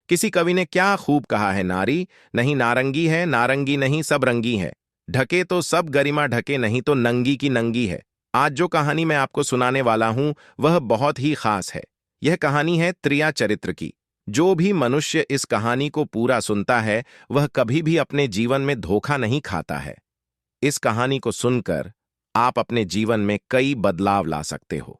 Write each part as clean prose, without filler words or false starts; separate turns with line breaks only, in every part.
किसी कवि ने क्या खूब कहा है, नारी नहीं नारंगी है, नारंगी नहीं सब रंगी है। ढके तो सब गरिमा ढके, नहीं तो नंगी की नंगी है। आज जो कहानी मैं आपको सुनाने वाला हूं वह बहुत ही खास है। यह कहानी है त्रिया चरित्र की। जो भी मनुष्य इस कहानी को पूरा सुनता है वह कभी भी अपने जीवन में धोखा नहीं खाता है। इस कहानी को सुनकर आप अपने जीवन में कई बदलाव ला सकते हो।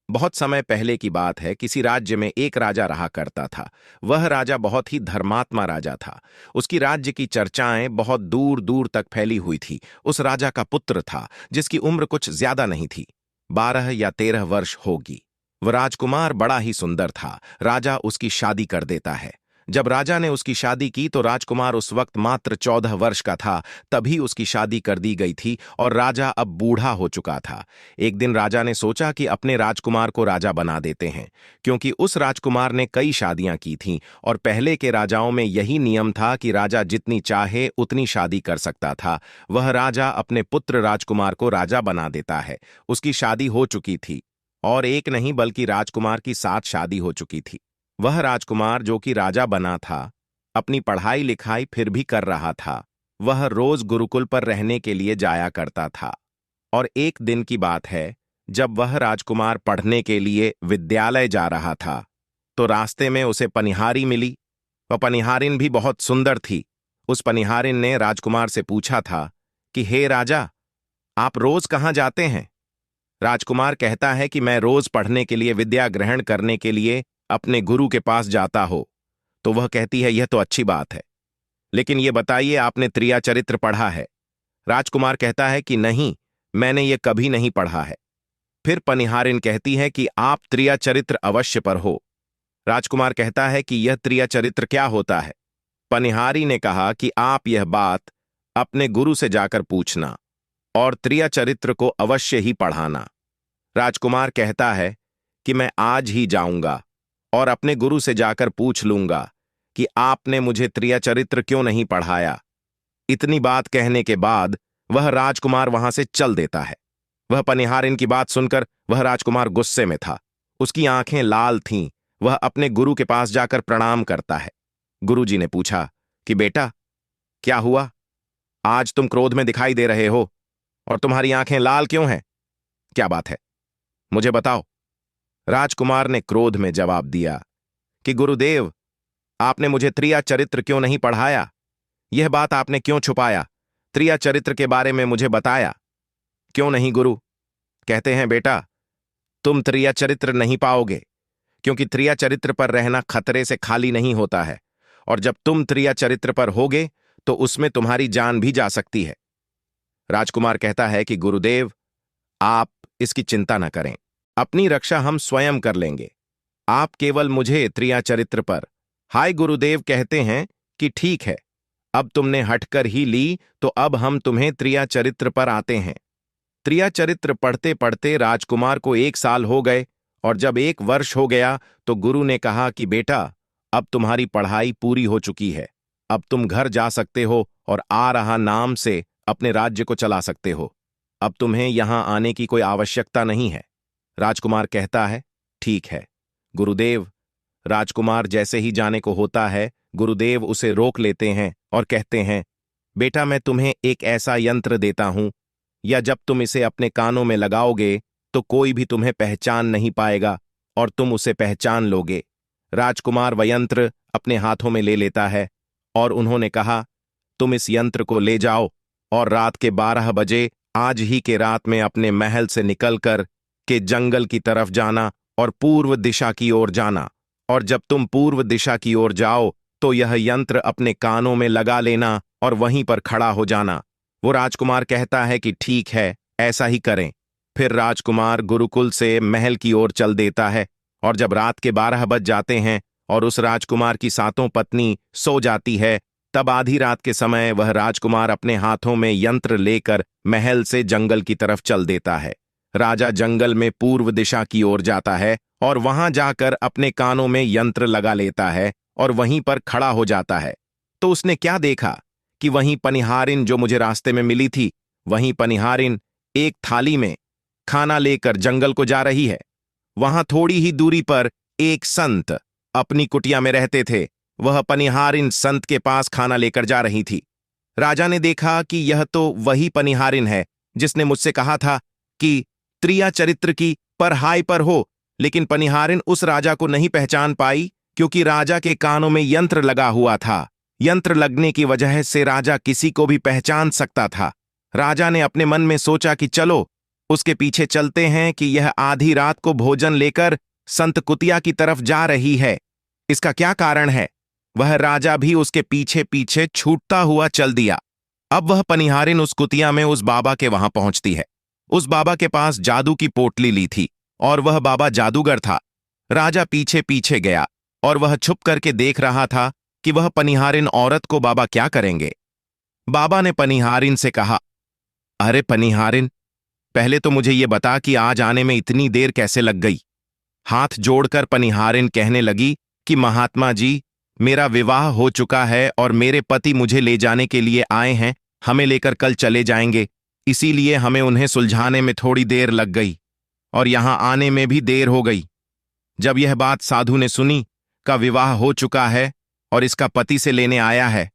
बहुत समय पहले की बात है, किसी राज्य में एक राजा रहा करता था। वह राजा बहुत ही धर्मात्मा राजा था। उसकी राज्य की चर्चाएं बहुत दूर दूर तक फैली हुई थी। उस राजा का पुत्र था जिसकी उम्र कुछ ज्यादा नहीं थी, 12 या 13 वर्ष होगी। वह राजकुमार बड़ा ही सुंदर था। राजा उसकी शादी कर देता है। जब राजा ने उसकी शादी की तो राजकुमार उस वक्त मात्र 14 वर्ष का था। तभी उसकी शादी कर दी गई थी और राजा अब बूढ़ा हो चुका था। एक दिन राजा ने सोचा कि अपने राजकुमार को राजा बना देते हैं, क्योंकि उस राजकुमार ने कई शादियां की थीं और पहले के राजाओं में यही नियम था कि राजा जितनी चाहे उतनी शादी कर सकता था। वह राजा अपने पुत्र राजकुमार को राजा बना देता है। उसकी शादी हो चुकी थी और एक नहीं बल्कि राजकुमार की 7 शादी हो चुकी थी। वह राजकुमार जो कि राजा बना था, अपनी पढ़ाई लिखाई फिर भी कर रहा था। वह रोज गुरुकुल पर रहने के लिए जाया करता था। और एक दिन की बात है, जब वह राजकुमार पढ़ने के लिए विद्यालय जा रहा था तो रास्ते में उसे पनिहारी मिली। वह पनिहारिन भी बहुत सुंदर थी। उस पनिहारिन ने राजकुमार से पूछा था कि हे राजा, आप रोज कहाँ जाते हैं? राजकुमार कहता है कि मैं रोज पढ़ने के लिए, विद्या ग्रहण करने के लिए अपने गुरु के पास जाता हो। तो वह कहती है, यह तो अच्छी बात है, लेकिन यह बताइए आपने त्रिया चरित्र पढ़ा है? राजकुमार कहता है कि नहीं, मैंने ये कभी नहीं पढ़ा है। फिर पनिहारिन कहती है कि आप त्रिया चरित्र अवश्य पर हो। राजकुमार कहता है कि यह त्रिया चरित्र क्या होता है? पनिहारी ने कहा कि आप यह बात अपने गुरु से जाकर पूछना और त्रिया चरित्र को अवश्य ही पढ़ाना। राजकुमार कहता है कि मैं आज ही जाऊंगा और अपने गुरु से जाकर पूछ लूंगा कि आपने मुझे त्रिया चरित्र क्यों नहीं पढ़ाया। इतनी बात कहने के बाद वह राजकुमार वहां से चल देता है। वह पनिहारिन की बात सुनकर वह राजकुमार गुस्से में था। उसकी आंखें लाल थीं। वह अपने गुरु के पास जाकर प्रणाम करता है। गुरुजी ने पूछा कि बेटा, क्या हुआ? आज तुम क्रोध में दिखाई दे रहे हो और तुम्हारी आंखें लाल क्यों हैं? क्या बात है, मुझे बताओ। राजकुमार ने क्रोध में जवाब दिया कि गुरुदेव, आपने मुझे त्रिया चरित्र क्यों नहीं पढ़ाया? यह बात आपने क्यों छुपाया? त्रिया चरित्र के बारे में मुझे बताया क्यों नहीं? गुरु कहते हैं, बेटा, तुम त्रिया चरित्र नहीं पाओगे, क्योंकि त्रिया चरित्र पर रहना खतरे से खाली नहीं होता है, और जब तुम त्रिया चरित्र पर होगे तो उसमें तुम्हारी जान भी जा सकती है। राजकुमार कहता है कि गुरुदेव, आप इसकी चिंता न करें, अपनी रक्षा हम स्वयं कर लेंगे। आप केवल मुझे त्रिया चरित्र पर। हाय गुरुदेव कहते हैं कि ठीक है, अब तुमने हटकर ही ली तो अब हम तुम्हें त्रिया चरित्र पर आते हैं। त्रिया चरित्र पढ़ते पढ़ते राजकुमार को 1 साल हो गए और जब 1 वर्ष हो गया तो गुरु ने कहा कि बेटा, अब तुम्हारी पढ़ाई पूरी हो चुकी है। अब तुम घर जा सकते हो और आ रहा नाम से अपने राज्य को चला सकते हो। अब तुम्हें यहां आने की कोई आवश्यकता नहीं है। राजकुमार कहता है, ठीक है गुरुदेव। राजकुमार जैसे ही जाने को होता है, गुरुदेव उसे रोक लेते हैं और कहते हैं, बेटा, मैं तुम्हें एक ऐसा यंत्र देता हूं, या जब तुम इसे अपने कानों में लगाओगे तो कोई भी तुम्हें पहचान नहीं पाएगा और तुम उसे पहचान लोगे। राजकुमार वह यंत्र अपने हाथों में ले लेता है और उन्होंने कहा, तुम इस यंत्र को ले जाओ और रात के 12 बजे आज ही के रात में अपने महल से निकलकर के जंगल की तरफ जाना और पूर्व दिशा की ओर जाना, और जब तुम पूर्व दिशा की ओर जाओ तो यह यंत्र अपने कानों में लगा लेना और वहीं पर खड़ा हो जाना। वो राजकुमार कहता है कि ठीक है, ऐसा ही करें। फिर राजकुमार गुरुकुल से महल की ओर चल देता है और जब रात के 12 बज जाते हैं और उस राजकुमार की 7 पत्नी सो जाती है, तब आधी रात के समय वह राजकुमार अपने हाथों में यंत्र लेकर महल से जंगल की तरफ चल देता है। राजा जंगल में पूर्व दिशा की ओर जाता है और वहां जाकर अपने कानों में यंत्र लगा लेता है और वहीं पर खड़ा हो जाता है। तो उसने क्या देखा कि वहीं पनिहारिन जो मुझे रास्ते में मिली थी, वहीं पनिहारिन एक थाली में खाना लेकर जंगल को जा रही है। वहां थोड़ी ही दूरी पर एक संत अपनी कुटिया में रहते थे। वह पनिहारिन संत के पास खाना लेकर जा रही थी। राजा ने देखा कि यह तो वही पनिहारिन है जिसने मुझसे कहा था कि त्रिया चरित्र की पर हाय पर हो, लेकिन पनिहारिन उस राजा को नहीं पहचान पाई क्योंकि राजा के कानों में यंत्र लगा हुआ था। यंत्र लगने की वजह से राजा किसी को भी पहचान सकता था। राजा ने अपने मन में सोचा कि चलो उसके पीछे चलते हैं कि यह आधी रात को भोजन लेकर संत कुतिया की तरफ जा रही है। इसका क्या कारण है? वह राजा भी उसके पीछे पीछे छूटता हुआ चल दिया। अब वह पनिहारिन उस कुतिया में उस बाबा के वहां पहुंचती है। उस बाबा के पास जादू की पोटली ली थी और वह बाबा जादूगर था। राजा पीछे पीछे गया और वह छुप करके देख रहा था कि वह पनिहारिन औरत को बाबा क्या करेंगे। बाबा ने पनिहारिन से कहा, अरे पनिहारिन, पहले तो मुझे ये बता कि आज आने में इतनी देर कैसे लग गई। हाथ जोड़कर पनिहारिन कहने लगी कि महात्मा जी, मेरा विवाह हो चुका है और मेरे पति मुझे ले जाने के लिए आए हैं। हमें लेकर कल चले जाएंगे, इसीलिए हमें उन्हें सुलझाने में थोड़ी देर लग गई और यहां आने में भी देर हो गई। जब यह बात साधु ने सुनी का विवाह हो चुका है और इसका पति से लेने आया है,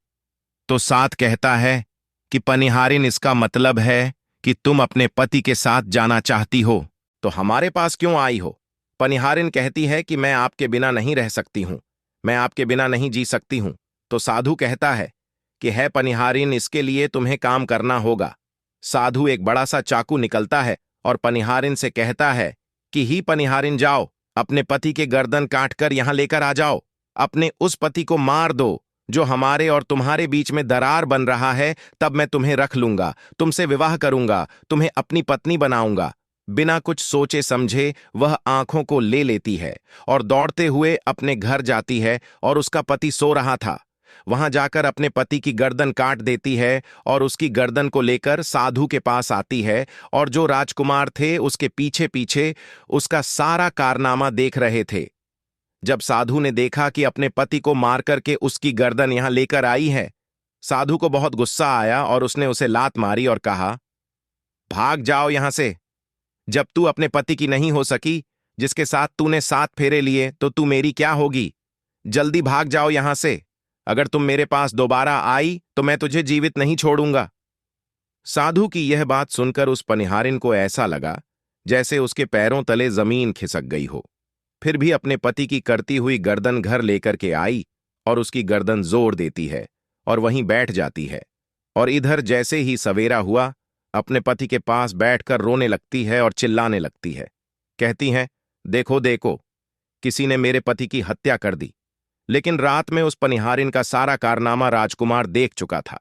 तो साथ कहता है कि पनिहारिन, इसका मतलब है कि तुम अपने पति के साथ जाना चाहती हो, तो हमारे पास क्यों आई हो? पनिहारिन कहती है कि मैं आपके बिना नहीं रह सकती हूं, मैं आपके बिना नहीं जी सकती हूं। तो साधु कहता है कि है पनिहारिन, इसके लिए तुम्हें काम करना होगा। साधु एक बड़ा सा चाकू निकलता है और पनिहारिन से कहता है कि ही पनिहारिन, जाओ अपने पति के गर्दन काट कर यहां लेकर आ जाओ। अपने उस पति को मार दो जो हमारे और तुम्हारे बीच में दरार बन रहा है, तब मैं तुम्हें रख लूंगा, तुमसे विवाह करूंगा, तुम्हें अपनी पत्नी बनाऊंगा। बिना कुछ सोचे समझे वह आंखों को ले लेती है और दौड़ते हुए अपने घर जाती है और उसका पति सो रहा था। वहां जाकर अपने पति की गर्दन काट देती है और उसकी गर्दन को लेकर साधु के पास आती है और जो राजकुमार थे उसके पीछे पीछे उसका सारा कारनामा देख रहे थे। जब साधु ने देखा कि अपने पति को मार करके उसकी गर्दन यहां लेकर आई है, साधु को बहुत गुस्सा आया और उसने उसे लात मारी और कहा, भाग जाओ यहां से। जब तू अपने पति की नहीं हो सकी, जिसके साथ तूने 7 फेरे लिए, तो तू मेरी क्या होगी? जल्दी भाग जाओ यहां से। अगर तुम मेरे पास दोबारा आई तो मैं तुझे जीवित नहीं छोड़ूंगा। साधु की यह बात सुनकर उस पनिहारिन को ऐसा लगा जैसे उसके पैरों तले जमीन खिसक गई हो। फिर भी अपने पति की करती हुई गर्दन घर लेकर के आई और उसकी गर्दन जोड़ देती है और वहीं बैठ जाती है। और इधर जैसे ही सवेरा हुआ, अपने पति के पास बैठकर रोने लगती है और चिल्लाने लगती है। कहती है, देखो देखो, किसी ने मेरे पति की हत्या कर दी। लेकिन रात में उस पनिहारिन का सारा कारनामा राजकुमार देख चुका था।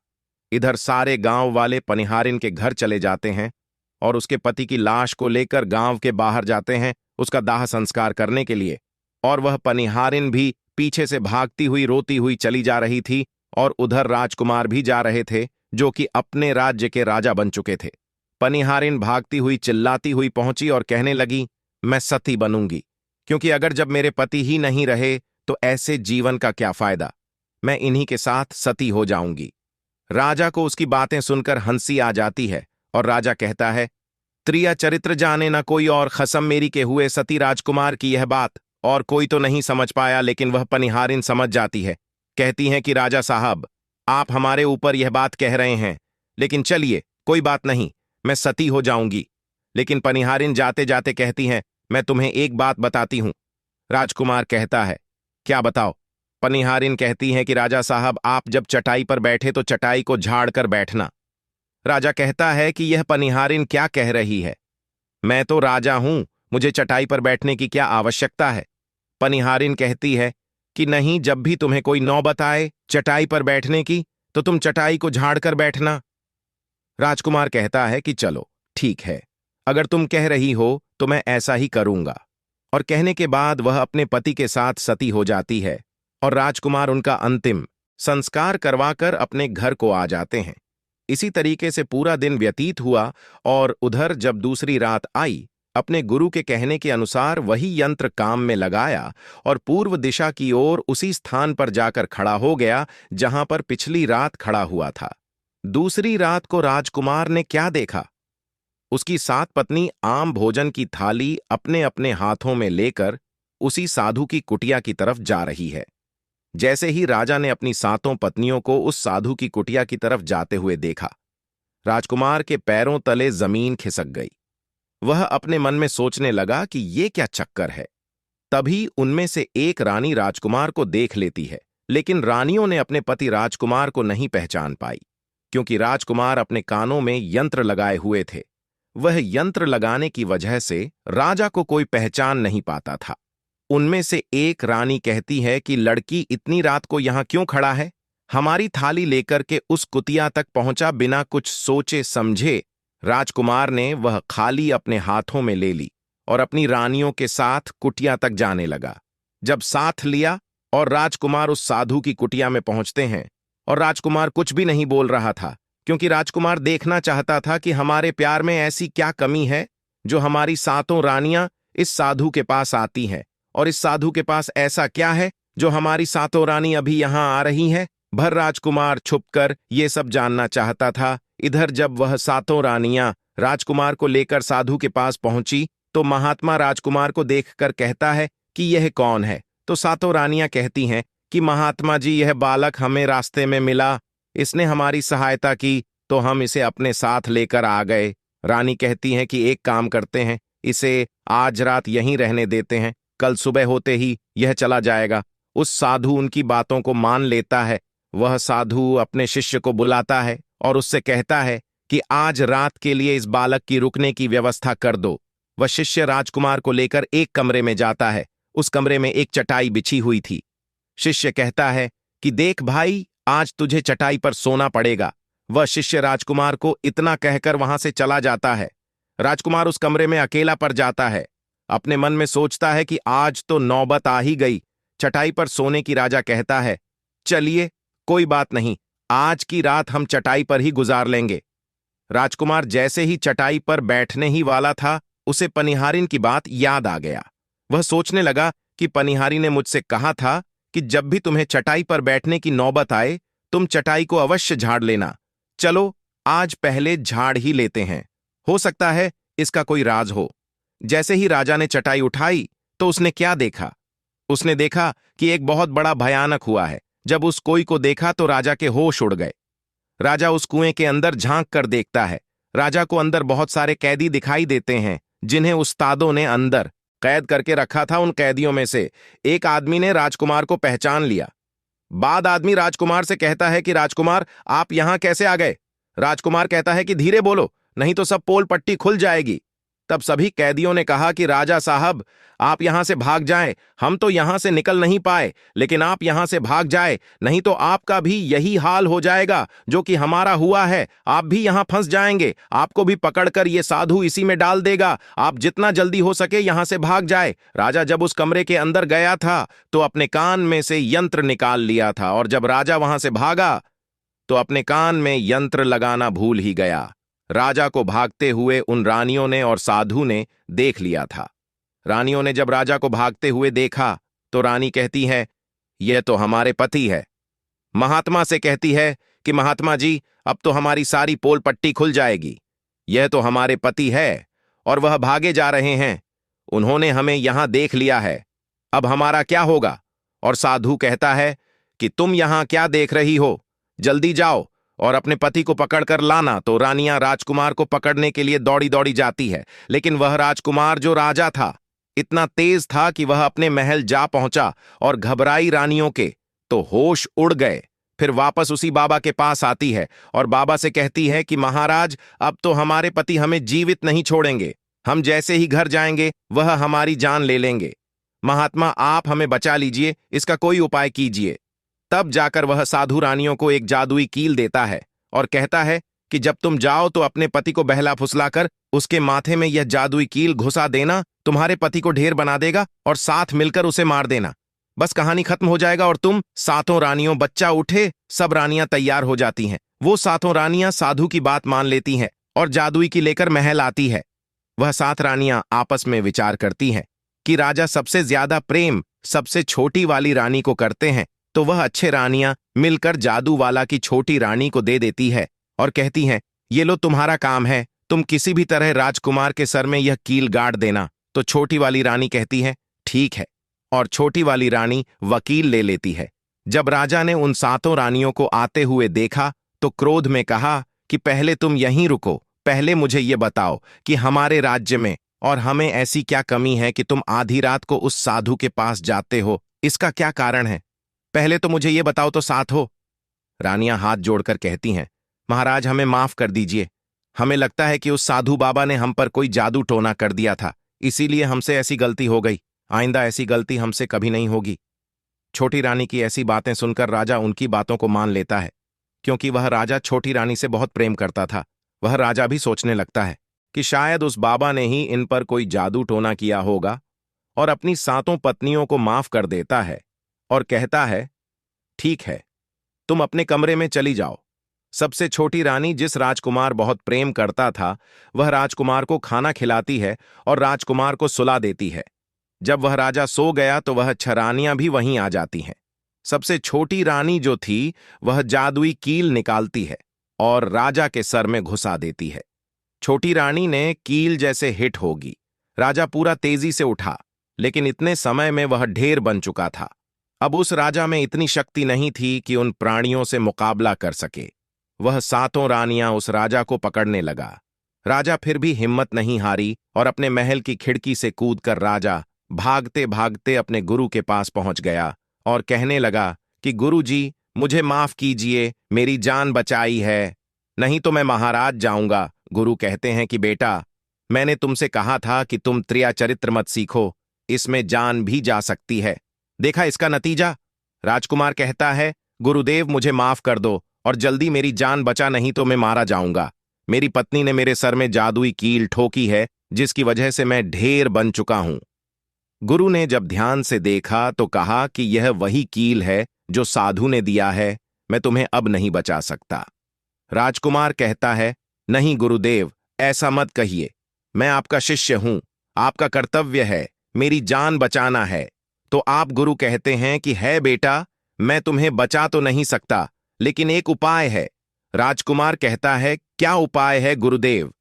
इधर सारे गांव वाले पनिहारिन के घर चले जाते हैं और उसके पति की लाश को लेकर गांव के बाहर जाते हैं उसका दाह संस्कार करने के लिए। और वह पनिहारिन भी पीछे से भागती हुई रोती हुई चली जा रही थी और उधर राजकुमार भी जा रहे थे जो कि अपने राज्य के राजा बन चुके थे। पनिहारिन भागती हुई चिल्लाती हुई पहुंची और कहने लगी, मैं सती बनूंगी, क्योंकि अगर जब मेरे पति ही नहीं रहे तो ऐसे जीवन का क्या फायदा, मैं इन्हीं के साथ सती हो जाऊंगी। राजा को उसकी बातें सुनकर हंसी आ जाती है और राजा कहता है, त्रिया चरित्र जाने न कोई और, खसम मेरी के हुए सती राजकुमार की यह बात और कोई तो नहीं समझ पाया, लेकिन वह पनिहारिन समझ जाती है। कहती हैं कि राजा साहब, आप हमारे ऊपर यह बात कह रहे हैं, लेकिन चलिए कोई बात नहीं, मैं सती हो जाऊंगी। लेकिन पनिहारिन जाते जाते कहती हैं, मैं तुम्हें एक बात बताती हूं। राजकुमार कहता है, क्या बताओ? पनिहारिन कहती हैं कि राजा साहब, आप जब चटाई पर बैठे तो चटाई को झाड़ कर बैठना। राजा कहता है कि यह पनिहारिन क्या कह रही है, मैं तो राजा हूं, मुझे चटाई पर बैठने की क्या आवश्यकता है? पनिहारिन कहती है कि नहीं, जब भी तुम्हें कोई नौबत आए चटाई पर बैठने की तो तुम चटाई को झाड़ कर बैठना। राजकुमार कहता है कि चलो ठीक है, अगर तुम कह रही हो तो मैं ऐसा ही करूंगा। और कहने के बाद वह अपने पति के साथ सती हो जाती है और राजकुमार उनका अंतिम संस्कार करवाकर अपने घर को आ जाते हैं। इसी तरीके से पूरा दिन व्यतीत हुआ और उधर जब दूसरी रात आई, अपने गुरु के कहने के अनुसार वही यंत्र काम में लगाया और पूर्व दिशा की ओर उसी स्थान पर जाकर खड़ा हो गया जहां पर पिछली रात खड़ा हुआ था। दूसरी रात को राजकुमार ने क्या देखा? उसकी 7 पत्नी आम भोजन की थाली अपने अपने हाथों में लेकर उसी साधु की कुटिया की तरफ जा रही है। जैसे ही राजा ने अपनी 7 पत्नियों को उस साधु की कुटिया की तरफ जाते हुए देखा, राजकुमार के पैरों तले जमीन खिसक गई। वह अपने मन में सोचने लगा कि ये क्या चक्कर है। तभी उनमें से एक रानी राजकुमार को देख लेती है, लेकिन रानियों ने अपने पति राजकुमार को नहीं पहचान पाई, क्योंकि राजकुमार अपने कानों में यंत्र लगाए हुए थे। वह यंत्र लगाने की वजह से राजा को कोई पहचान नहीं पाता था। उनमें से एक रानी कहती है कि लड़की इतनी रात को यहां क्यों खड़ा है? हमारी थाली लेकर के उस कुतिया तक पहुंचा बिना कुछ सोचे समझे। राजकुमार ने वह खाली अपने हाथों में ले ली और अपनी रानियों के साथ कुटिया तक जाने लगा। जब साथ लिया और राजकुमार उस साधु की कुटिया में पहुंचते हैं, और राजकुमार कुछ भी नहीं बोल रहा था, क्योंकि राजकुमार देखना चाहता था कि हमारे प्यार में ऐसी क्या कमी है जो हमारी 7 रानियां इस साधु के पास आती हैं, और इस साधु के पास ऐसा क्या है जो हमारी 7 रानी अभी यहां आ रही हैं। भर राजकुमार छुपकर ये सब जानना चाहता था। इधर जब वह 7 रानियां राजकुमार को लेकर साधु के पास पहुंची, तो महात्मा राजकुमार को देखकर कहता है कि यह कौन है? तो 7 रानियां कहती हैं कि महात्मा जी, यह बालक हमें रास्ते में मिला, इसने हमारी सहायता की तो हम इसे अपने साथ लेकर आ गए। रानी कहती हैं कि एक काम करते हैं, इसे आज रात यहीं रहने देते हैं, कल सुबह होते ही यह चला जाएगा। उस साधु उनकी बातों को मान लेता है। वह साधु अपने शिष्य को बुलाता है और उससे कहता है कि आज रात के लिए इस बालक की रुकने की व्यवस्था कर दो। वह शिष्य राजकुमार को लेकर एक कमरे में जाता है। उस कमरे में एक चटाई बिछी हुई थी। शिष्य कहता है कि देख भाई, आज तुझे चटाई पर सोना पड़ेगा। वह शिष्य राजकुमार को इतना कहकर वहां से चला जाता है। राजकुमार उस कमरे में अकेला पड़ जाता है। अपने मन में सोचता है कि आज तो नौबत आ ही गई। चटाई पर सोने की राजा कहता है, चलिए कोई बात नहीं, आज की रात हम चटाई पर ही गुजार लेंगे। राजकुमार जैसे ही चटाई पर बैठने ही वाला था, उसे पनिहारिन की बात याद आ गया। वह सोचने लगा कि पनिहारी ने मुझसे कहा था कि जब भी तुम्हें चटाई पर बैठने की नौबत आए, तुम चटाई को अवश्य झाड़ लेना। चलो आज पहले झाड़ ही लेते हैं, हो सकता है इसका कोई राज हो। जैसे ही राजा ने चटाई उठाई तो उसने क्या देखा? उसने देखा कि एक बहुत बड़ा भयानक हुआ है। जब उस कोई को देखा तो राजा के होश उड़ गए। राजा उस कुएं के अंदर झांक कर देखता है। राजा को अंदर बहुत सारे कैदी दिखाई देते हैं, जिन्हें उस्तादों ने अंदर कैद करके रखा था। उन कैदियों में से एक आदमी ने राजकुमार को पहचान लिया। बाद आदमी राजकुमार से कहता है कि राजकुमार, आप यहां कैसे आ गए? राजकुमार कहता है कि धीरे बोलो, नहीं तो सब पोल पट्टी खुल जाएगी। तब सभी कैदियों ने कहा कि राजा साहब, आप यहां से भाग जाएं, हम तो यहां से निकल नहीं पाए, लेकिन आप यहां से भाग जाए, नहीं तो आपका भी यही हाल हो जाएगा जो कि हमारा हुआ है। आप भी यहां फंस जाएंगे, आपको भी पकड़कर ये साधु इसी में डाल देगा। आप जितना जल्दी हो सके यहां से भाग जाए। राजा जब उस कमरे के अंदर गया था तो अपने कान में से यंत्र निकाल लिया था, और जब राजा वहां से भागा तो अपने कान में यंत्र लगाना भूल ही गया। राजा को भागते हुए उन रानियों ने और साधु ने देख लिया था। रानियों ने जब राजा को भागते हुए देखा तो रानी कहती है, यह तो हमारे पति है। महात्मा से कहती है कि महात्मा जी, अब तो हमारी सारी पोल पट्टी खुल जाएगी। यह तो हमारे पति है और वह भागे जा रहे हैं। उन्होंने हमें यहां देख लिया है, अब हमारा क्या होगा? और साधु कहता है कि तुम यहां क्या देख रही हो, जल्दी जाओ और अपने पति को पकड़कर लाना। तो रानियां राजकुमार को पकड़ने के लिए दौड़ी दौड़ी जाती है, लेकिन वह राजकुमार जो राजा था इतना तेज था कि वह अपने महल जा पहुंचा और घबराई रानियों के तो होश उड़ गए। फिर वापस उसी बाबा के पास आती है और बाबा से कहती है कि महाराज, अब तो हमारे पति हमें जीवित नहीं छोड़ेंगे। हम जैसे ही घर जाएंगे वह हमारी जान ले लेंगे। महात्मा, आप हमें बचा लीजिए, इसका कोई उपाय कीजिए। तब जाकर वह साधु रानियों को एक जादुई कील देता है और कहता है कि जब तुम जाओ तो अपने पति को बहला फुसलाकर उसके माथे में यह जादुई कील घुसा देना, तुम्हारे पति को ढेर बना देगा और साथ मिलकर उसे मार देना। बस कहानी खत्म हो जाएगा और तुम 7 रानियों, बच्चा उठे, सब रानियां तैयार हो जाती हैं। वो 7 रानियां साधु की बात मान लेती हैं और जादुई की लेकर महल आती है। वह 7 रानियां आपस में विचार करती हैं कि राजा सबसे ज्यादा प्रेम सबसे छोटी वाली रानी को करते हैं, तो वह अच्छे रानियां मिलकर जादू वाला की छोटी रानी को दे देती है और कहती हैं, ये लो तुम्हारा काम है, तुम किसी भी तरह राजकुमार के सर में यह कील गाड़ देना। तो छोटी वाली रानी कहती है ठीक है, और छोटी वाली रानी वकील ले लेती है। जब राजा ने उन सातों रानियों को आते हुए देखा तो क्रोध में कहा कि पहले तुम यहीं रुको, पहले मुझे ये बताओ कि हमारे राज्य में और हमें ऐसी क्या कमी है कि तुम आधी रात को उस साधु के पास जाते हो, इसका क्या कारण है? पहले तो मुझे ये बताओ तो साथ हो। रानियां हाथ जोड़कर कहती हैं, महाराज हमें माफ कर दीजिए, हमें लगता है कि उस साधु बाबा ने हम पर कोई जादू टोना कर दिया था, इसीलिए हमसे ऐसी गलती हो गई, आइंदा ऐसी गलती हमसे कभी नहीं होगी। छोटी रानी की ऐसी बातें सुनकर राजा उनकी बातों को मान लेता है, क्योंकि वह राजा छोटी रानी से बहुत प्रेम करता था। वह राजा भी सोचने लगता है कि शायद उस बाबा ने ही इन पर कोई जादू टोना किया होगा, और अपनी सातों पत्नियों को माफ कर देता है और कहता है, ठीक है, तुम अपने कमरे में चली जाओ। सबसे छोटी रानी, जिस राजकुमार बहुत प्रेम करता था, वह राजकुमार को खाना खिलाती है और राजकुमार को सुला देती है। जब वह राजा सो गया तो वह छह रानियां भी वहीं आ जाती हैं। सबसे छोटी रानी जो थी वह जादुई कील निकालती है और राजा के सर में घुसा देती है। छोटी रानी ने कील जैसे हिट होगी। राजा पूरा तेजी से उठा, लेकिन इतने समय में वह ढेर बन चुका था। अब उस राजा में इतनी शक्ति नहीं थी कि उन प्राणियों से मुकाबला कर सके। वह सातों रानियां उस राजा को पकड़ने लगा। राजा फिर भी हिम्मत नहीं हारी और अपने महल की खिड़की से कूदकर राजा भागते भागते अपने गुरु के पास पहुंच गया और कहने लगा कि गुरु जी, मुझे माफ कीजिए, मेरी जान बचाई है, नहीं तो मैं महाराज जाऊंगा। गुरु कहते हैं कि बेटा, मैंने तुमसे कहा था कि तुम त्रिया चरित्र मत सीखो, इसमें जान भी जा सकती है। देखा इसका नतीजा? राजकुमार कहता है, गुरुदेव मुझे माफ कर दो और जल्दी मेरी जान बचा, नहीं तो मैं मारा जाऊंगा। मेरी पत्नी ने मेरे सर में जादुई कील ठोकी है, जिसकी वजह से मैं ढेर बन चुका हूं। गुरु ने जब ध्यान से देखा तो कहा कि यह वही कील है जो साधु ने दिया है, मैं तुम्हें अब नहीं बचा सकता। राजकुमार कहता है, नहीं गुरुदेव, ऐसा मत कहिए, मैं आपका शिष्य हूं, आपका कर्तव्य है मेरी जान बचाना है। तो आप गुरु कहते हैं कि है बेटा, मैं तुम्हें बचा तो नहीं सकता, लेकिन एक उपाय है। राजकुमार कहता है, क्या उपाय है गुरुदेव?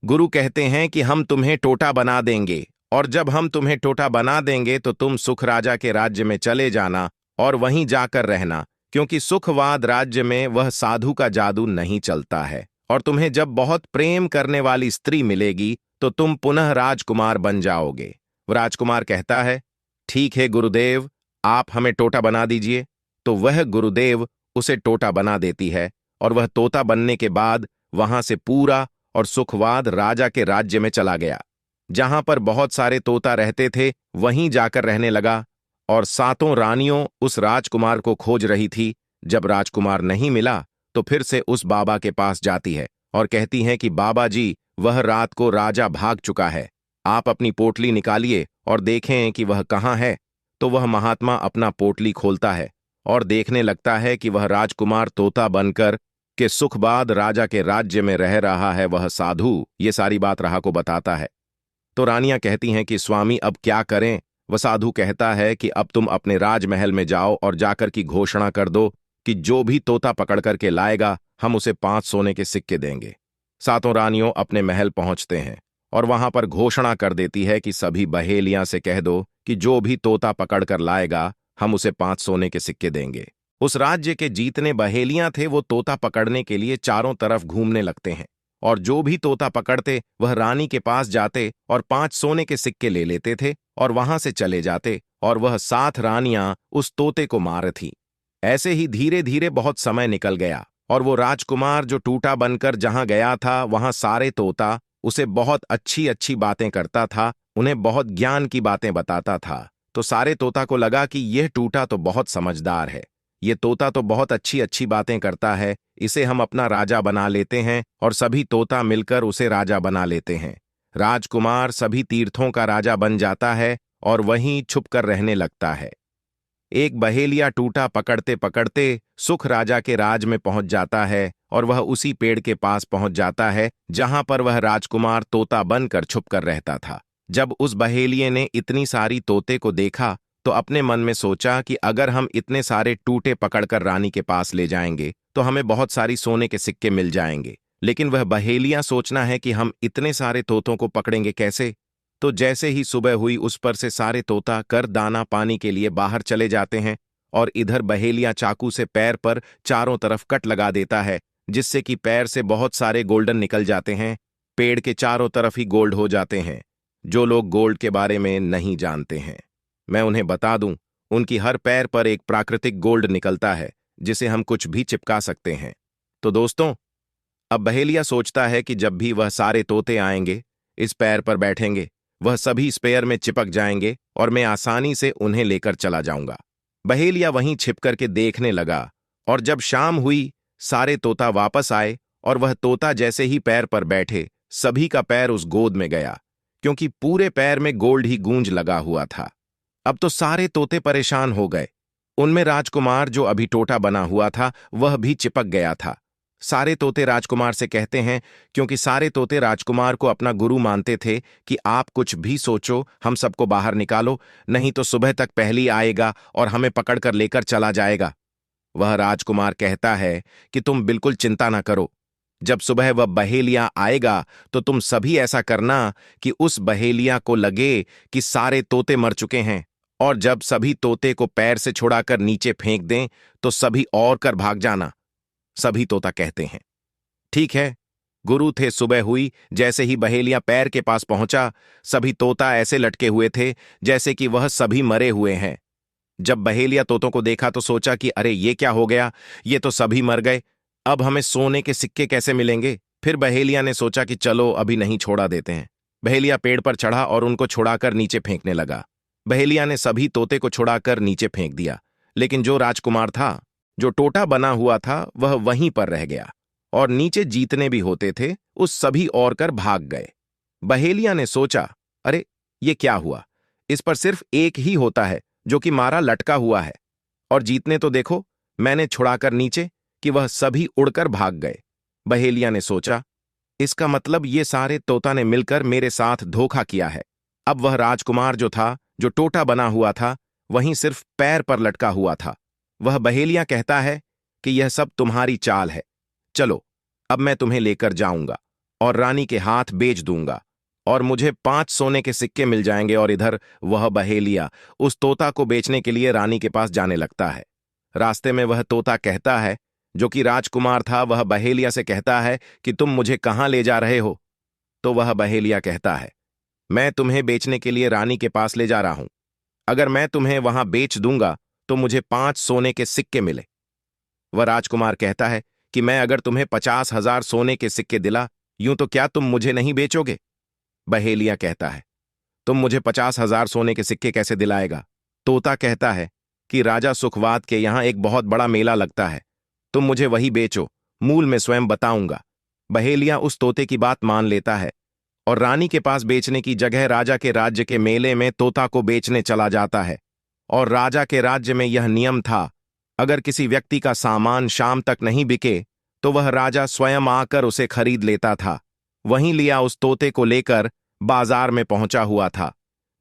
गुरु कहते हैं कि हम तुम्हें टोटा बना देंगे, और जब हम तुम्हें टोटा बना देंगे तो तुम सुख राजा के राज्य में चले जाना और वहीं जाकर रहना, क्योंकि सुखवाद राज्य में वह साधु का जादू नहीं चलता है, और तुम्हें जब बहुत प्रेम करने वाली स्त्री मिलेगी तो तुम पुनः राजकुमार बन जाओगे। राजकुमार कहता है, ठीक है गुरुदेव, आप हमें टोटा बना दीजिए। तो वह गुरुदेव उसे टोटा बना देती है, और वह तोता बनने के बाद वहां से पूरा और सुखवाद राजा के राज्य में चला गया। जहां पर बहुत सारे तोता रहते थे वहीं जाकर रहने लगा, और सातों रानियों उस राजकुमार को खोज रही थी। जब राजकुमार नहीं मिला तो फिर से उस बाबा के पास जाती है और कहती हैं कि बाबा जी, वह रात को राजा भाग चुका है, आप अपनी पोटली निकालिए और देखें कि वह कहाँ है। तो वह महात्मा अपना पोटली खोलता है और देखने लगता है कि वह राजकुमार तोता बनकर के सुखबाद राजा के राज्य में रह रहा है। वह साधु ये सारी बात राह को बताता है। तो रानियां कहती हैं कि स्वामी अब क्या करें? वह साधु कहता है कि अब तुम अपने राजमहल में जाओ और जाकर की घोषणा कर दो कि जो भी तोता पकड़ करके लाएगा हम उसे 5 सोने के सिक्के देंगे। सातों रानियों अपने महल पहुंचते हैं और वहां पर घोषणा कर देती है कि सभी बहेलियां से कह दो कि जो भी तोता पकड़कर लाएगा हम उसे 5 सोने के सिक्के देंगे। उस राज्य के जितने बहेलियां थे वो तोता पकड़ने के लिए चारों तरफ घूमने लगते हैं, और जो भी तोता पकड़ते वह रानी के पास जाते और 5 सोने के सिक्के ले लेते थे और वहां से चले जाते, और वह 7 रानियां उस तोते को मार थी। ऐसे ही धीरे धीरे बहुत समय निकल गया, और वो राजकुमार जो टूटा बनकर जहां गया था वहां सारे तोता उसे बहुत अच्छी अच्छी बातें करता था, उन्हें बहुत ज्ञान की बातें बताता था। तो सारे तोता को लगा कि यह टूटा तो बहुत समझदार है, ये तोता तो बहुत अच्छी अच्छी बातें करता है, इसे हम अपना राजा बना लेते हैं, और सभी तोता मिलकर उसे राजा बना लेते हैं। राजकुमार सभी तीर्थों का राजा बन जाता है और वहीं छुपकर रहने लगता है। एक बहेलिया टूटा पकड़ते पकड़ते सुख राजा के राज में पहुंच जाता है, और वह उसी पेड़ के पास पहुंच जाता है जहां पर वह राजकुमार तोता बनकर छुपकर रहता था। जब उस बहेलिये ने इतनी सारी तोते को देखा तो अपने मन में सोचा कि अगर हम इतने सारे टूटे पकड़कर रानी के पास ले जाएंगे तो हमें बहुत सारी सोने के सिक्के मिल जाएंगे। लेकिन वह बहेलियां सोचना है कि हम इतने सारे तोतों को पकड़ेंगे कैसे। तो जैसे ही सुबह हुई उस पर से सारे तोता कर दाना पानी के लिए बाहर चले जाते हैं, और इधर बहेलिया चाकू से पैर पर चारों तरफ कट लगा देता है, जिससे कि पैर से बहुत सारे गोल्डन निकल जाते हैं। पेड़ के चारों तरफ ही गोल्ड हो जाते हैं। जो लोग गोल्ड के बारे में नहीं जानते हैं, मैं उन्हें बता दूं, उनकी हर पैर पर एक प्राकृतिक गोल्ड निकलता है, जिसे हम कुछ भी चिपका सकते हैं। तो दोस्तों, अब बहेलिया सोचता है कि जब भी वह सारे तोते आएंगे, इस पैर पर बैठेंगे, वह सभी इस पैर में चिपक जाएंगे और मैं आसानी से उन्हें लेकर चला जाऊंगा। बहेलिया वहीं छिप करके देखने लगा, और जब शाम हुई, सारे तोता वापस आए और वह तोता जैसे ही पैर पर बैठे, सभी का पैर उस गोद में गया, क्योंकि पूरे पैर में गोल्ड ही गूंज लगा हुआ था। अब तो सारे तोते परेशान हो गए। उनमें राजकुमार, जो अभी टोटा बना हुआ था, वह भी चिपक गया था। सारे तोते राजकुमार से कहते हैं, क्योंकि सारे तोते राजकुमार को अपना गुरु मानते थे, कि आप कुछ भी सोचो, हम सबको बाहर निकालो, नहीं तो सुबह तक पहली आएगा और हमें पकड़कर लेकर चला जाएगा। वह राजकुमार कहता है कि तुम बिल्कुल चिंता ना करो। जब सुबह वह बहेलिया आएगा तो तुम सभी ऐसा करना कि उस बहेलिया को लगे कि सारे तोते मर चुके हैं, और जब सभी तोते को पैर से छुड़ाकर नीचे फेंक दें तो सभी और कर भाग जाना। सभी तोता कहते हैं, ठीक है। गुरु थे। सुबह हुई, जैसे ही बहेलिया पैर के पास पहुंचा, सभी तोता ऐसे लटके हुए थे जैसे कि वह सभी मरे हुए हैं। जब बहेलिया तोतों को देखा तो सोचा कि अरे ये क्या हो गया, ये तो सभी मर गए, अब हमें सोने के सिक्के कैसे मिलेंगे। फिर बहेलिया ने सोचा कि चलो अभी नहीं छोड़ा देते हैं। बहेलिया पेड़ पर चढ़ा और उनको छुड़ाकर नीचे फेंकने लगा। बहेलिया ने सभी तोते को छुड़ाकर नीचे फेंक दिया, लेकिन जो राजकुमार था, जो टोटा बना हुआ था, वह वहीं पर रह गया, और नीचे जीतने भी होते थे उस सभी और कर भाग गए। बहेलिया ने सोचा, अरे ये क्या हुआ, इस पर सिर्फ एक ही होता है जो कि मारा लटका हुआ है, और जीतने तो देखो मैंने छुड़ाकर नीचे कि वह सभी उड़कर भाग गए। बहेलिया ने सोचा, इसका मतलब ये सारे तोता ने मिलकर मेरे साथ धोखा किया है। अब वह राजकुमार जो था, जो टोटा बना हुआ था, वहीं सिर्फ पैर पर लटका हुआ था। वह बहेलिया कहता है कि यह सब तुम्हारी चाल है, चलो अब मैं तुम्हें लेकर जाऊंगा और रानी के हाथ बेच दूंगा, और मुझे 5 सोने के सिक्के मिल जाएंगे। और इधर वह बहेलिया उस तोता को बेचने के लिए रानी के पास जाने लगता है। रास्ते में वह तोता कहता है, जो कि राजकुमार था, वह बहेलिया से कहता है कि तुम मुझे कहां ले जा रहे हो। तो वह बहेलिया कहता है, मैं तुम्हें बेचने के लिए रानी के पास ले जा रहा हूं। अगर मैं तुम्हें वहां बेच दूंगा तो मुझे 5 सोने के सिक्के मिले। वह राजकुमार कहता है कि मैं अगर तुम्हें 50,000 सोने के सिक्के दिला, यूं तो क्या तुम मुझे नहीं बेचोगे। बहेलिया कहता है, तुम मुझे 50,000 सोने के सिक्के कैसे दिलाएगा। तोता कहता है कि राजा सुखवात के यहां एक बहुत बड़ा मेला लगता है, तुम मुझे वही बेचो, मूल में स्वयं बताऊंगा। बहेलिया उस तोते की बात मान लेता है और रानी के पास बेचने की जगह राजा के राज्य के मेले में तोता को बेचने चला जाता है। और राजा के राज्य में यह नियम था, अगर किसी व्यक्ति का सामान शाम तक नहीं बिके तो वह राजा स्वयं आकर उसे खरीद लेता था। वहीं लिया उस तोते को लेकर बाजार में पहुंचा हुआ था।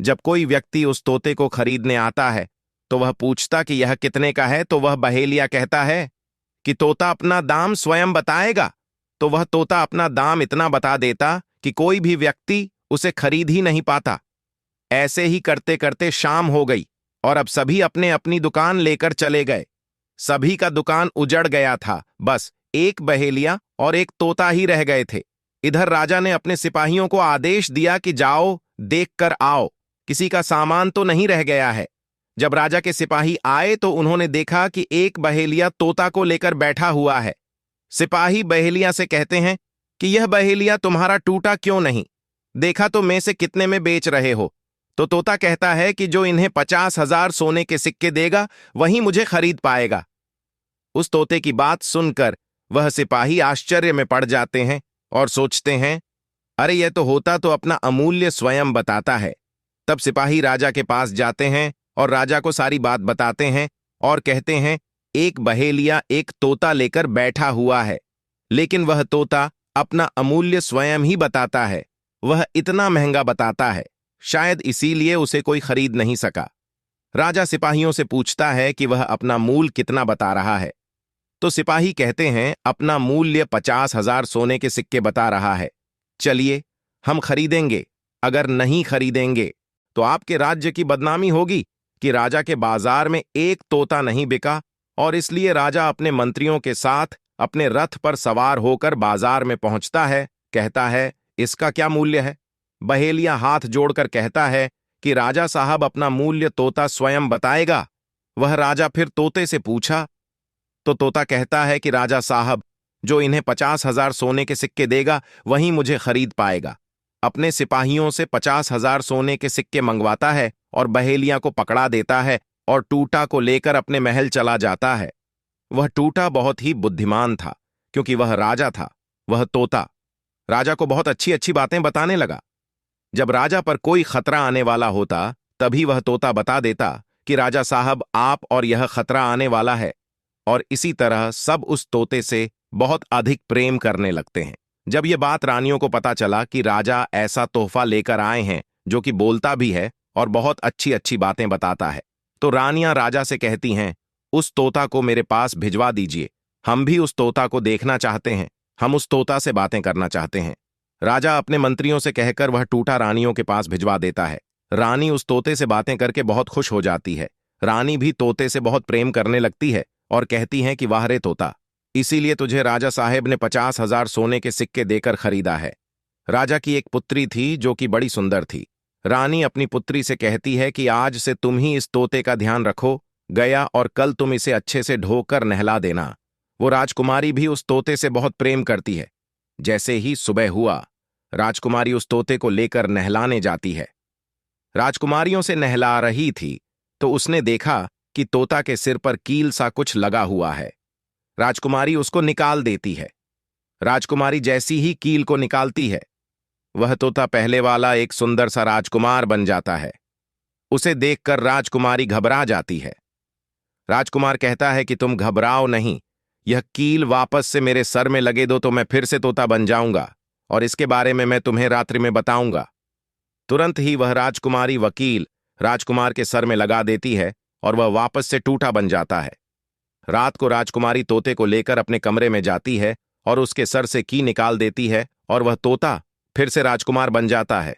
जब कोई व्यक्ति उस तोते को खरीदने आता है तो वह पूछता कि यह कितने का है, तो वह बहेलिया कहता है कि तोता अपना दाम स्वयं बताएगा। तो वह तोता अपना दाम इतना बता देता कि कोई भी व्यक्ति उसे खरीद ही नहीं पाता। ऐसे ही करते करते शाम हो गई और अब सभी अपने अपनी दुकान लेकर चले गए। सभी का दुकान उजड़ गया था, बस एक बहेलिया और एक तोता ही रह गए थे। इधर राजा ने अपने सिपाहियों को आदेश दिया कि जाओ देख कर आओ, किसी का सामान तो नहीं रह गया है। जब राजा के सिपाही आए तो उन्होंने देखा कि एक बहेलिया तोता को लेकर बैठा हुआ है। सिपाही बहेलिया से कहते हैं कि यह बहेलिया तुम्हारा टूटा क्यों नहीं, देखा तो में से कितने में बेच रहे हो। तो तोता कहता है कि जो इन्हें 50,000 सोने के सिक्के देगा वही मुझे खरीद पाएगा। उस तोते की बात सुनकर वह सिपाही आश्चर्य में पड़ जाते हैं और सोचते हैं, अरे यह तो होता तो अपना अमूल्य स्वयं बताता है। तब सिपाही राजा के पास जाते हैं और राजा को सारी बात बताते हैं और कहते हैं, एक बहेलिया एक तोता लेकर बैठा हुआ है, लेकिन वह तोता अपना अमूल्य स्वयं ही बताता है। वह इतना महंगा बताता है, शायद इसीलिए उसे कोई खरीद नहीं सका। राजा सिपाहियों से पूछता है कि वह अपना मूल कितना बता रहा है। तो सिपाही कहते हैं, अपना मूल्य 50,000 सोने के सिक्के बता रहा है। चलिए हम खरीदेंगे, अगर नहीं खरीदेंगे तो आपके राज्य की बदनामी होगी, कि राजा के बाजार में एक तोता नहीं बिका और इसलिए राजा अपने मंत्रियों के साथ अपने रथ पर सवार होकर बाजार में पहुंचता है। कहता है, इसका क्या मूल्य है? बहेलिया हाथ जोड़कर कहता है कि राजा साहब, अपना मूल्य तोता स्वयं बताएगा। वह राजा फिर तोते से पूछा तो तोता कहता है कि राजा साहब, जो इन्हें 50,000 सोने के सिक्के देगा वही मुझे खरीद पाएगा। अपने सिपाहियों से 50,000 सोने के सिक्के मंगवाता है और बहेलिया को पकड़ा देता है और टूटा को लेकर अपने महल चला जाता है। वह टूटा बहुत ही बुद्धिमान था, क्योंकि वह राजा था। वह तोता राजा को बहुत अच्छी अच्छी बातें बताने लगा। जब राजा पर कोई खतरा आने वाला होता तभी वह तोता बता देता कि राजा साहब, आप और यह खतरा आने वाला है। और इसी तरह सब उस तोते से बहुत अधिक प्रेम करने लगते हैं। जब यह बात रानियों को पता चला कि राजा ऐसा तोहफा लेकर आए हैं जो कि बोलता भी है और बहुत अच्छी अच्छी बातें बताता है, तो रानियां राजा से कहती हैं, उस तोता को मेरे पास भिजवा दीजिए। हम भी उस तोता को देखना चाहते हैं, हम उस तोता से बातें करना चाहते हैं। राजा अपने मंत्रियों से कहकर वह टूटा रानियों के पास भिजवा देता है। रानी उस तोते से बातें करके बहुत खुश हो जाती है। रानी भी तोते से बहुत प्रेम करने लगती है और कहती हैं कि वाह रे तोता, इसीलिए तुझे राजा साहेब ने 50,000 सोने के सिक्के देकर खरीदा है। राजा की एक पुत्री थी जो कि बड़ी सुंदर थी। रानी अपनी पुत्री से कहती है कि आज से तुम ही इस तोते का ध्यान रखो गया और कल तुम इसे अच्छे से ढोकर नहला देना। वो राजकुमारी भी उस तोते से बहुत प्रेम करती है। जैसे ही सुबह हुआ, राजकुमारी उस तोते को लेकर नहलाने जाती है। राजकुमारियों से नहला रही थी तो उसने देखा कि तोता के सिर पर कील सा कुछ लगा हुआ है। राजकुमारी उसको निकाल देती है। राजकुमारी जैसी ही कील को निकालती है, वह तोता पहले वाला एक सुंदर सा राजकुमार बन जाता है। उसे देखकर राजकुमारी घबरा जाती है। राजकुमार कहता है कि तुम घबराओ नहीं, यह कील वापस से मेरे सर में लगे दो तो मैं फिर से तोता बन जाऊंगा और इसके बारे में मैं तुम्हें रात्रि में बताऊंगा। तुरंत ही वह राजकुमारी वकील राजकुमार के सर में लगा देती है और वह वापस से टूटा बन जाता है। रात को राजकुमारी तोते को लेकर अपने कमरे में जाती है और उसके सर से की निकाल देती है और वह तोता फिर से राजकुमार बन जाता है।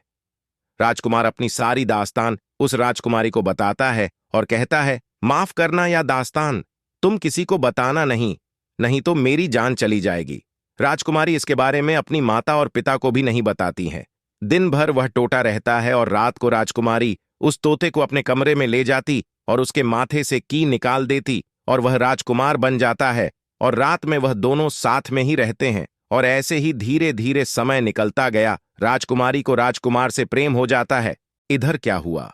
राजकुमार अपनी सारी दास्तान उस राजकुमारी को बताता है और कहता है, माफ करना या दास्तान, तुम किसी को बताना नहीं, नहीं तो मेरी जान चली जाएगी। राजकुमारी इसके बारे में अपनी माता और पिता को भी नहीं बताती हैं। दिन भर वह टोटा रहता है और रात को राजकुमारी उस तोते को अपने कमरे में ले जाती और उसके माथे से की निकाल देती और वह राजकुमार बन जाता है और रात में वह दोनों साथ में ही रहते हैं। और ऐसे ही धीरे धीरे समय निकलता गया। राजकुमारी को राजकुमार से प्रेम हो जाता है। इधर क्या हुआ,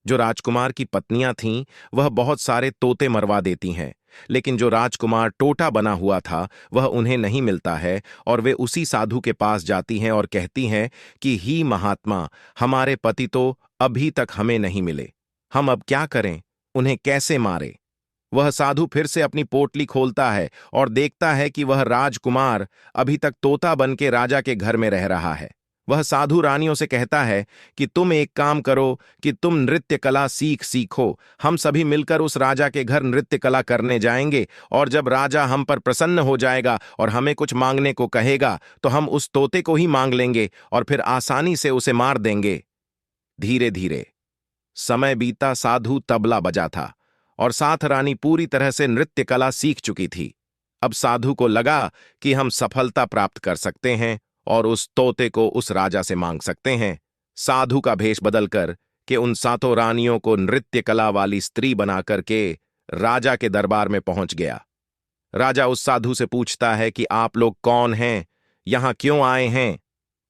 जो राजकुमार की पत्नियां थीं वह बहुत सारे तोते मरवा देती हैं, लेकिन जो राजकुमार टोटा बना हुआ था वह उन्हें नहीं मिलता है और वे उसी साधु के पास जाती हैं और कहती हैं कि ही महात्मा, हमारे पति तो अभी तक हमें नहीं मिले, हम अब क्या करें, उन्हें कैसे मारे। वह साधु फिर से अपनी पोटली खोलता है और देखता है कि वह राजकुमार अभी तक तोता बन के राजा के घर में रह रहा है। वह साधु रानियों से कहता है कि तुम एक काम करो कि तुम नृत्य कला सीखो, हम सभी मिलकर उस राजा के घर नृत्य कला करने जाएंगे और जब राजा हम पर प्रसन्न हो जाएगा और हमें कुछ मांगने को कहेगा तो हम उस तोते को ही मांग लेंगे और फिर आसानी से उसे मार देंगे। धीरे धीरे समय बीता। साधु तबला बजा था और साथ रानी पूरी तरह से नृत्य कला सीख चुकी थी। अब साधु को लगा कि हम सफलता प्राप्त कर सकते हैं और उस तोते को उस राजा से मांग सकते हैं। साधु का भेष बदलकर कि उन सातों रानियों को नृत्य कला वाली स्त्री बनाकर के राजा के दरबार में पहुंच गया। राजा उस साधु से पूछता है कि आप लोग कौन हैं, यहां क्यों आए हैं।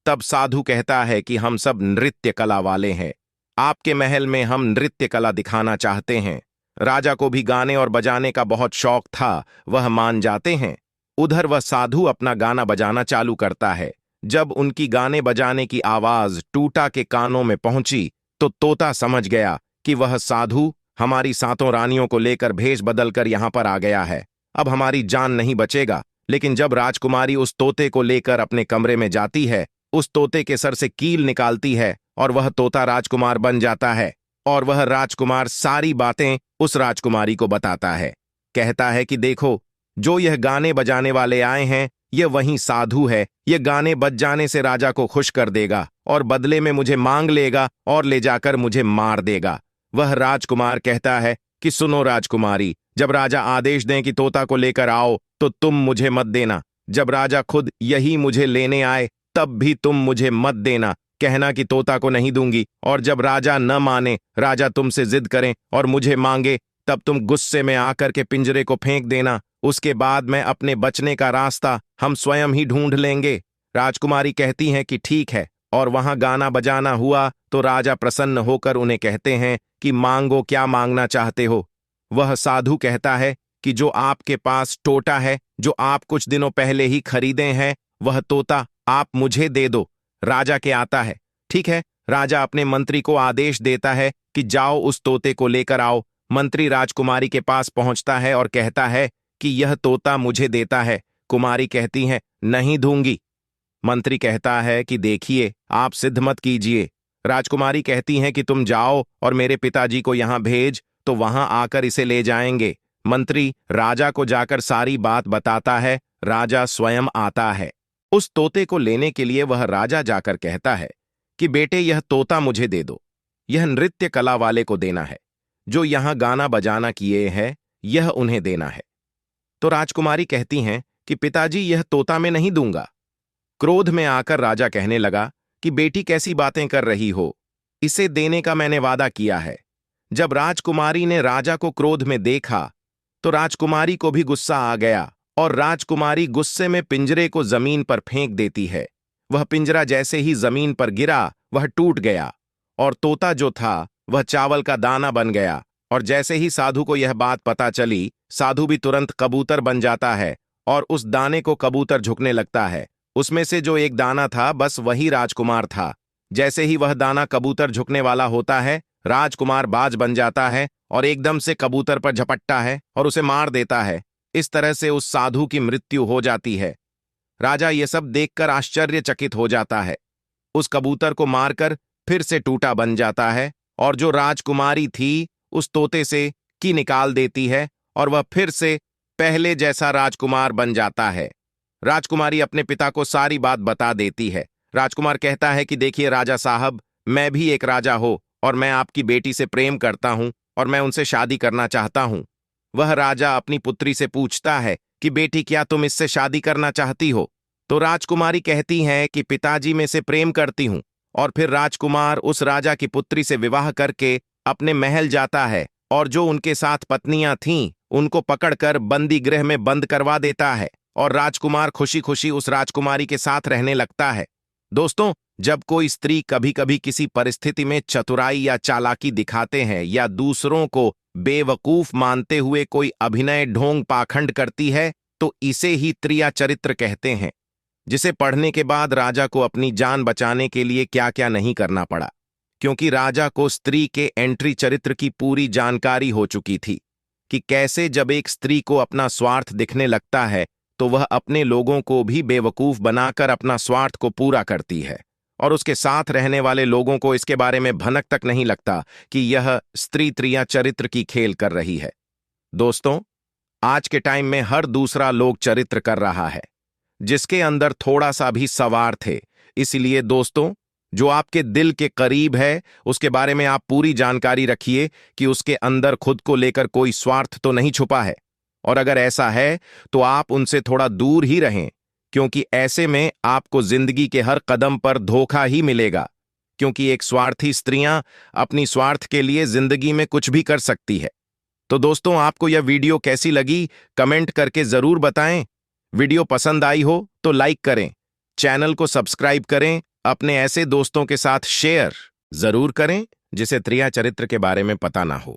तब साधु कहता है कि हम सब नृत्य कला वाले हैं, आपके महल में हम नृत्य कला दिखाना चाहते हैं। राजा को भी गाने और बजाने का बहुत शौक था, वह मान जाते हैं। उधर वह साधु अपना गाना बजाना चालू करता है। जब उनकी गाने बजाने की आवाज टूटा के कानों में पहुंची तो तोता समझ गया कि वह साधु हमारी सातों रानियों को लेकर भेष बदलकर यहां पर आ गया है, अब हमारी जान नहीं बचेगा। लेकिन जब राजकुमारी उस तोते को लेकर अपने कमरे में जाती है, उस तोते के सर से कील निकालती है और वह तोता राजकुमार बन जाता है और वह राजकुमार सारी बातें उस राजकुमारी को बताता है। कहता है कि देखो, जो यह गाने बजाने वाले आए हैं यह वही साधु है, यह गाने बज जाने से राजा को खुश कर देगा और बदले में मुझे मांग लेगा और ले जाकर मुझे मार देगा। वह राजकुमार कहता है कि सुनो राजकुमारी, जब राजा आदेश दें कि तोता को लेकर आओ तो तुम मुझे मत देना। जब राजा खुद यही मुझे लेने आए तब भी तुम मुझे मत देना, कहना कि तोता को नहीं दूंगी। और जब राजा न माने, राजा तुमसे जिद करें और मुझे मांगे, तब तुम गुस्से में आकर के पिंजरे को फेंक देना। उसके बाद मैं अपने बचने का रास्ता हम स्वयं ही ढूंढ लेंगे। राजकुमारी कहती हैं कि ठीक है, और वहां गाना बजाना हुआ तो राजा प्रसन्न होकर उन्हें कहते हैं कि मांगो, क्या मांगना चाहते हो। वह साधु कहता है कि जो आपके पास टोटा है, जो आप कुछ दिनों पहले ही खरीदे हैं, वह तोता आप मुझे दे दो। राजा के आता है। ठीक है, राजा अपने मंत्री को आदेश देता है कि जाओ उस तोते को लेकर आओ। मंत्री राजकुमारी के पास पहुंचता है और कहता है कि यह तोता मुझे देता है। कुमारी कहती है नहीं दूंगी। मंत्री कहता है कि देखिए, आप सिद्ध मत कीजिए। राजकुमारी कहती हैं कि तुम जाओ और मेरे पिताजी को यहां भेज, तो वहां आकर इसे ले जाएंगे। मंत्री राजा को जाकर सारी बात बताता है। राजा स्वयं आता है। उस तोते को लेने के लिए वह राजा जाकर कहता है कि बेटे, यह तोता मुझे दे दो। यह नृत्य कला वाले को देना है, जो यहां गाना बजाना किए हैं, यह उन्हें देना है। तो राजकुमारी कहती हैं कि पिताजी, यह तोता मैं नहीं दूंगा। क्रोध में आकर राजा कहने लगा कि बेटी, कैसी बातें कर रही हो, इसे देने का मैंने वादा किया है। जब राजकुमारी ने राजा को क्रोध में देखा तो राजकुमारी को भी गुस्सा आ गया और राजकुमारी गुस्से में पिंजरे को जमीन पर फेंक देती है। वह पिंजरा जैसे ही जमीन पर गिरा, वह टूट गया और तोता जो था वह चावल का दाना बन गया। और जैसे ही साधु को यह बात पता चली, साधु भी तुरंत कबूतर बन जाता है और उस दाने को कबूतर झुकने लगता है। उसमें से जो एक दाना था, बस वही राजकुमार था। जैसे ही वह दाना कबूतर झुकने वाला होता है, राजकुमार बाज बन जाता है और एकदम से कबूतर पर झपटता है और उसे मार देता है। इस तरह से उस साधु की मृत्यु हो जाती है। राजा ये सब देखकर आश्चर्यचकित हो जाता है। उस कबूतर को मारकर फिर से टूटा बन जाता है और जो राजकुमारी थी उस तोते से की निकाल देती है और वह फिर से पहले जैसा राजकुमार बन जाता है। राजकुमारी अपने पिता को सारी बात बता देती है। राजकुमार कहता है कि देखिए राजा साहब, मैं भी एक राजा हूं और मैं आपकी बेटी से प्रेम करता हूं और मैं उनसे शादी करना चाहता हूं। वह राजा अपनी पुत्री से पूछता है कि बेटी, क्या तुम इससे शादी करना चाहती हो? तो राजकुमारी कहती हैं कि पिताजी में से प्रेम करती हूं। और फिर राजकुमार उस राजा की पुत्री से विवाह करके अपने महल जाता है और जो उनके साथ पत्नियां थीं उनको पकड़कर बंदी गृह में बंद करवा देता है और राजकुमार खुशी खुशी उस राजकुमारी के साथ रहने लगता है। दोस्तों, जब कोई स्त्री कभी कभी किसी परिस्थिति में चतुराई या चालाकी दिखाते हैं या दूसरों को बेवकूफ मानते हुए कोई अभिनय ढोंग पाखंड करती है, तो इसे ही त्रिया चरित्र कहते हैं, जिसे पढ़ने के बाद राजा को अपनी जान बचाने के लिए क्या क्या नहीं करना पड़ा, क्योंकि राजा को स्त्री के एंट्री चरित्र की पूरी जानकारी हो चुकी थी कि कैसे जब एक स्त्री को अपना स्वार्थ दिखने लगता है तो वह अपने लोगों को भी बेवकूफ बनाकर अपना स्वार्थ को पूरा करती है और उसके साथ रहने वाले लोगों को इसके बारे में भनक तक नहीं लगता कि यह स्त्री त्रिया चरित्र की खेल कर रही है। दोस्तों, आज के टाइम में हर दूसरा लोग चरित्र कर रहा है जिसके अंदर थोड़ा सा भी स्वार्थ है। इसलिए दोस्तों, जो आपके दिल के करीब है उसके बारे में आप पूरी जानकारी रखिए कि उसके अंदर खुद को लेकर कोई स्वार्थ तो नहीं छुपा है, और अगर ऐसा है तो आप उनसे थोड़ा दूर ही रहें, क्योंकि ऐसे में आपको जिंदगी के हर कदम पर धोखा ही मिलेगा। क्योंकि एक स्वार्थी स्त्रियां अपनी स्वार्थ के लिए जिंदगी में कुछ भी कर सकती है। तो दोस्तों, आपको यह वीडियो कैसी लगी कमेंट करके जरूर बताएं। वीडियो पसंद आई हो तो लाइक करें, चैनल को सब्सक्राइब करें, अपने ऐसे दोस्तों के साथ शेयर जरूर करें जिसे त्रिया चरित्र के बारे में पता ना हो।